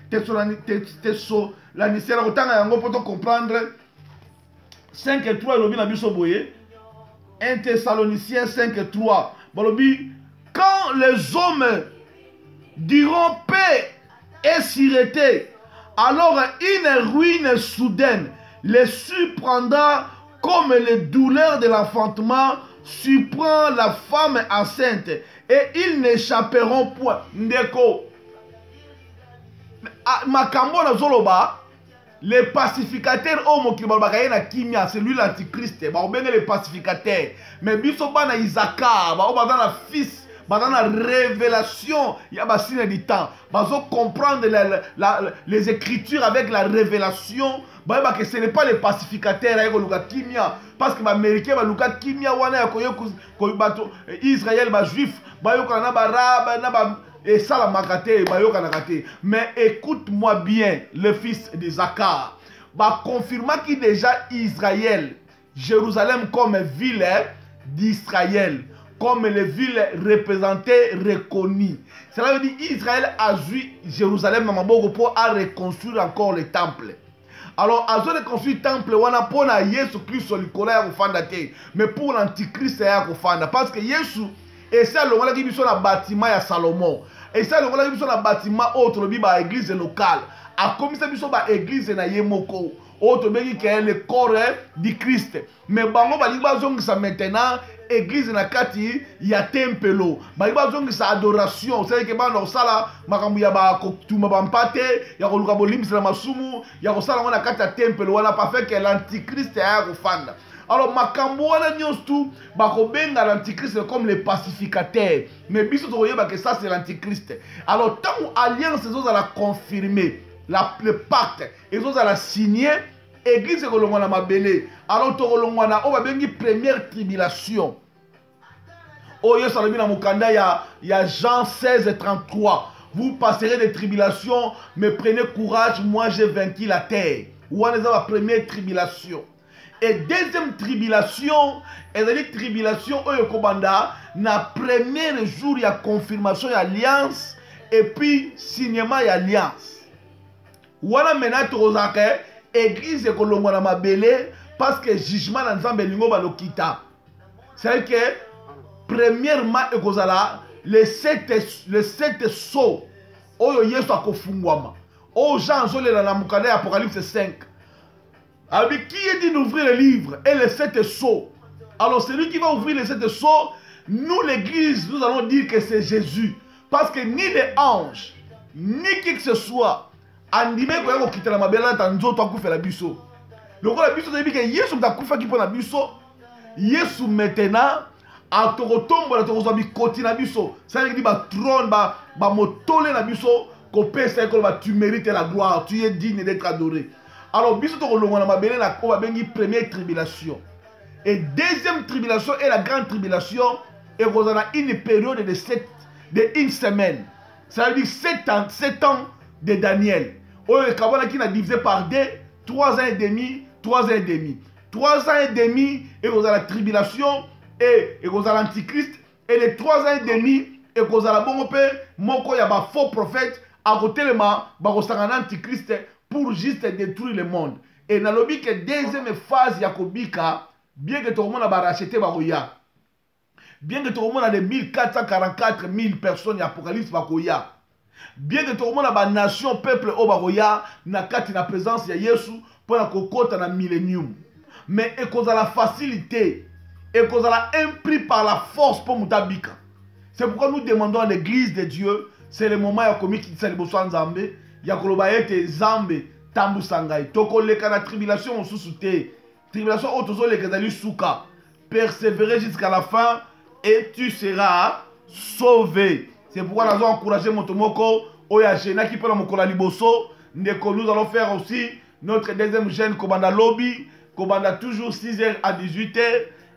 Thessaloniciens la kotanga yango pour comprendre 5:3 elobi na biso boye 1 Thessaloniciens 5:3 balobi quand les hommes diront paix et sûreté alors une ruine soudaine les surprendra comme les douleurs de l'enfantement surprend la femme enceinte et ils n'échapperont point ndeko makambo na zoloba les pacificateurs au mokili balobaka ye na kimia, c'est lui l'antichrist, baobenge les pacificateurs. Mais biso bana Isaka, bao baza na fils, baza na révélation, ya basine du temps. Bazo comprendre les écritures avec la révélation. Bah que ce n'est pas les pacificateurs à Luka Kimia, parce que les Américains ba Luka Kimia wana ya koyo bato Israël ba juif, ba yo kana ba rab na ba et ça la makate ba yo kana kate. Mais écoute-moi bien, le fils de Zakar, ba confirma qui déjà Israël, Jérusalem comme ville d'Israël, comme les villes représentées, reconnues. Cela veut dire Israël a joué Jérusalem dans Maboko pour reconstruire encore le temple. Alors, à ce reconstruire le temple, on a pour Yesu Christ Nicolas Fandate, mais pour l'antichrist Fanda, parce que Yesu et ça le voilà qui sont le bâtiment à Salomon, et ça le voilà qui sont le bâtiment autre biba église locale, a comme ça biso ba église na Yemoko, autre béni qui est le corps du Christ, mais bango ba liba zongisa maintenant église na kati ya tempelo ba liba zongisa adoration, c'est que ba no sala makambu ya ba kotuma ba mpate ya koluka bolimisa na masumu ya kosala na kati ya tempelo wana pas fait que l'antichrist ya kofanda. Alors makambu wana nyonstu bakobenga l'antichrist comme les pacificateurs, mais biso toyeba que ça c'est l'antichrist. Alors tant alliance ils ont la confirmer le pacte, ils ont la signer. Église kolongwana mabele. Alors tokolongwana o babengi première tribulation. Oyo salobi na mukanda ya Jean 16:33. Vous passerez des tribulations, mais prenez courage, moi j'ai vaincu la terre. Ou on est dans la première tribulation. Et deuxième tribulation, et la tribulation oyo kobanda na premier jour ya confirmation ya alliance et puis signement ya alliance. Wana mena tozake église kolongwa na mabele parce que jugement na nzambe lingo balokita. C'est que premièrement ekozala les sept sceaux oyo Yesu akofungwama. Oh Jean zolela na mukanda Apocalypse 5. Avec qui est dit d'ouvrir le livre et les sept sceaux. Alors celui qui va ouvrir les sept sceaux, nous l'église, nous allons dire que c'est Jésus. Parce que ni les anges, ni qui que ce soit, andime ko yako kitela mabela tanzo to akufela biso. Loko la biso debi ke Yesu mtakufa ki pona biso. Yesu maintenant a torotombo la torozo bi koti na biso. Ça veut dire ba trône ba motole na biso ko pesa ko ba tu mérites la gloire, tu es digne d'être adoré. Alors biso to kolongo na mabela na ko ba bengi première tribulation. Et deuxième tribulation est la grande tribulation et vous en a une période de une semaine. Ça veut dire 7 ans de Daniel. Le Kabbalah qui a divisé par 2, 3 ans et demi, 3 ans et demi. 3 ans et demi, et vous avez la tribulation, et vous avez l'antichrist, et les 3 ans et demi, et vous avez la bonne paix, moko ya ba faux prophète, à côté de ma, ba un antichrist pour juste détruire le monde. Et dans le but que deuxième phase Yakobika, bien que tout le monde a racheté Baroya, bien que tout le monde a des 1444 000 personnes, Apocalypse Bakoya. Bien que tout le monde a une nation, peuple Obaroya, na kati na présence de Yesu pour la cocotte na millénium. Mais et cause à la facilité, et cause à la impris par la force pour Moutabika. C'est pourquoi nous demandons à l'église de Dieu, c'est le moment où il y a qui s'est Zambé, il y a Kolobaete Zambé, Tambu Sangai, Toko leka na tribulation sous souté, tribulation autozo le Kazali Souka, persévérer jusqu'à la fin et tu seras sauvé. C'est pourquoi nous avons encouragé Motomoko, Oya Jena qui peut la Mokola Liboso. Nous allons faire aussi notre deuxième chaîne Kobanda Lobby. Kobanda toujours 6h à 18h.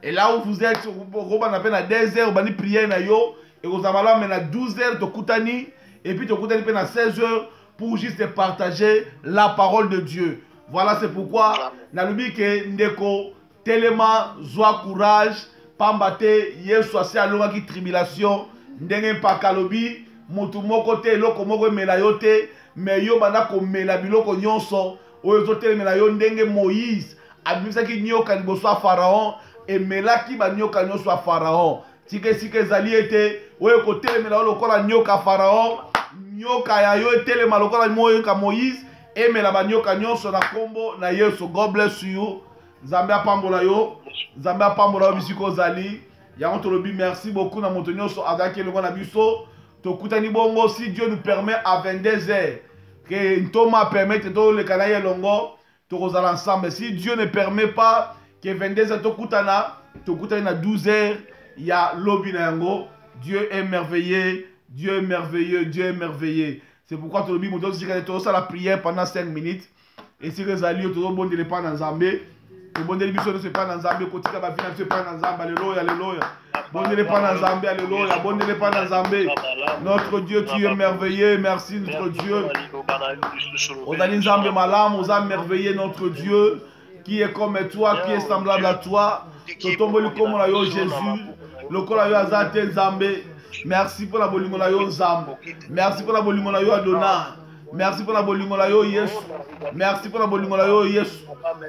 Et là où vous êtes, vous avez à 10h, vous avez prié na yo. Et vous avez à 12h de Koutani. Et puis de Koutani à 16h pour juste partager la parole de Dieu. Voilà, c'est pourquoi Nalubi ke Ndeko, tellement joie, courage, Pambate, Yesu ase alonga ki tribulation. Ndenge mpaka lobi mutu moko te eloko moko emela yo te, me yo banda komela biloko nyonso oyo ezotelemela yo ndenge Moïse abimisaki nyoka liboso ya Pharaon emelaki banyoka nyonso ya Pharaon. Tika esika ezali ete oyo kotelemela yo lokola nyoka Pharaon, nyoka ya yo etelema lokola nyoka Moïse emela banyoka nyonso na kombo na Yesu. God bless you. Nzambe apambola yo, Nzambe apambola yo bisiko zali. Yango tolobi merci beaucoup na moto nyonso azaki elongo na biso. Tokutani bongo si Dieu nous permet à 22h. que Thomas permette de le canal longo, tu vas ensemble. Si Dieu ne permet pas que 22h tu na 12h, il y a l'obinango. Dieu est merveilleux, Dieu est merveilleux, Dieu est merveilleux. C'est pourquoi tu as la prière pendant 5 minutes. Et si vous allez au bon de pas dans Zambé, le bon de l'émission ne se pas dans Zambé, côté de la vie ne se pas dans Zambé, alléluia, alléluia. Bon de pas dans Zambé, alléluia, bon de pas dans Zambé. Notre Dieu, tu es merveilleux, merci notre Dieu. Aux allez Zambé malam, aux âmes merveilleux, notre Dieu, qui est comme toi, qui est semblable à toi. Tu tombes comme la yo Jésus, le corps la yo azate Zambé. Merci pour la bolingo la yo Zambé. Merci pour la bolingo la yo Adonai. Merci pour la bolingo la yo Yesu. Merci pour la bolingo la yo Yesu.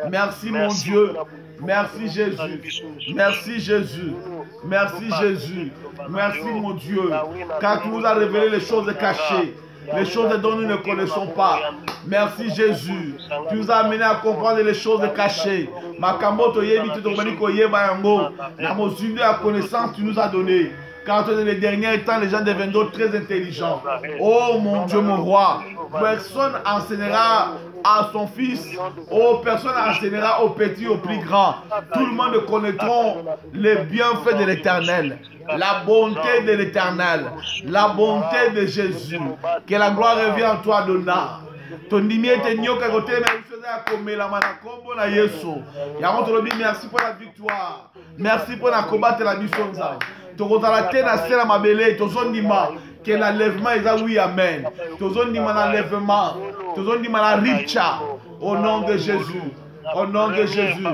Merci mon Dieu. Merci Jésus. Merci Jésus. Merci Jésus. Merci mon Dieu. Car tu nous as révélé les choses cachées, les choses dont nous ne connaissons pas. Merci Jésus. Tu nous as amené à comprendre les choses cachées. Makamboto yebi tutobaniko yeba yango. La mesure de la connaissance tu nous as donné. Car dans les derniers temps, les gens deviendront très intelligents. Oh mon Dieu, mon roi. Personne enseignera à son fils. Oh, personne enseignera au petit, au plus grand. Tout le monde connaîtront les bienfaits de l'Éternel. La bonté de l'Éternel. La bonté de Jésus. Que la gloire revienne en toi, Donna. Ton dimier te nyoka côté mais faisait à comme la manakombo na Yesu. Ya merci pour la victoire. Merci pour la combattre la mission ça. Tokozala na sela mabele tozondima que l'enlèvement est oui amen. Tozondima l'enlèvement. Tozondima la richa au nom de Jésus. Au nom de Jésus.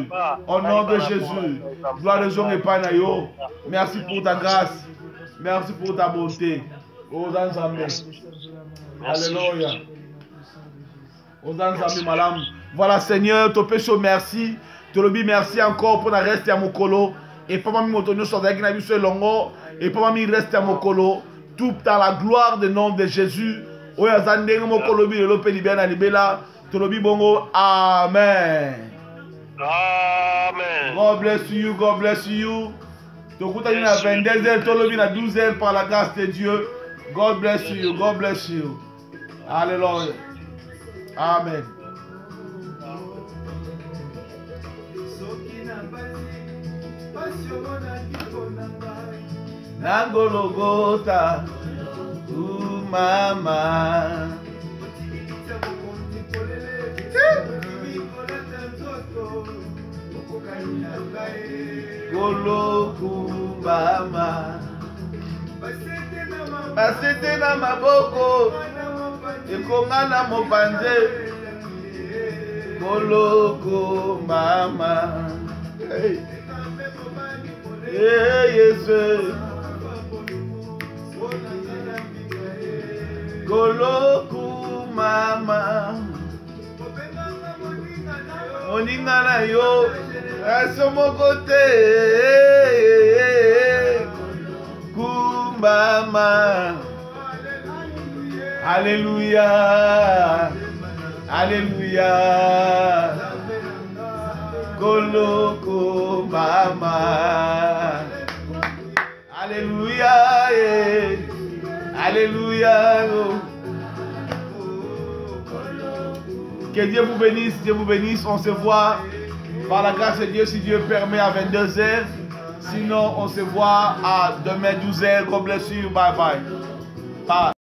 Au nom de Jésus. Gloire et pas na yo. Merci pour ta grâce. Merci pour ta bonté. Oh Zambé. Alléluia. Voilà Seigneur, te péché merci. Te le dis merci encore pour la reste à mon colo. Et pas mi motonyo sur la guinée sur longo. Et pas mi reste à mon colo. Tout dans la gloire du nom de Jésus. Oya zandeng mon colo bi le pe libéra libéla. Te le dis bongo. Amen. Amen. God bless you. God bless you. Te kuta ni na 22h, te le dis na 12h par la grâce de Dieu. God bless you. God bless you. Alléluia. Amen. Nangologota, mama. Goloku mama. Basete na maboko. Ekongana mopanze Koloko mama. Hey. Hey, yes. Koloko mama. Oninga na yo asomo kote kumbama. Alléluia, Alléluia, Koloko mama, Alléluia, Alléluia. Que Dieu vous bénisse, Dieu vous bénisse. On se voit par la grâce de Dieu si Dieu permet à 22h. Sinon, on se voit à demain 12h. God bless you, bye bye. Bye.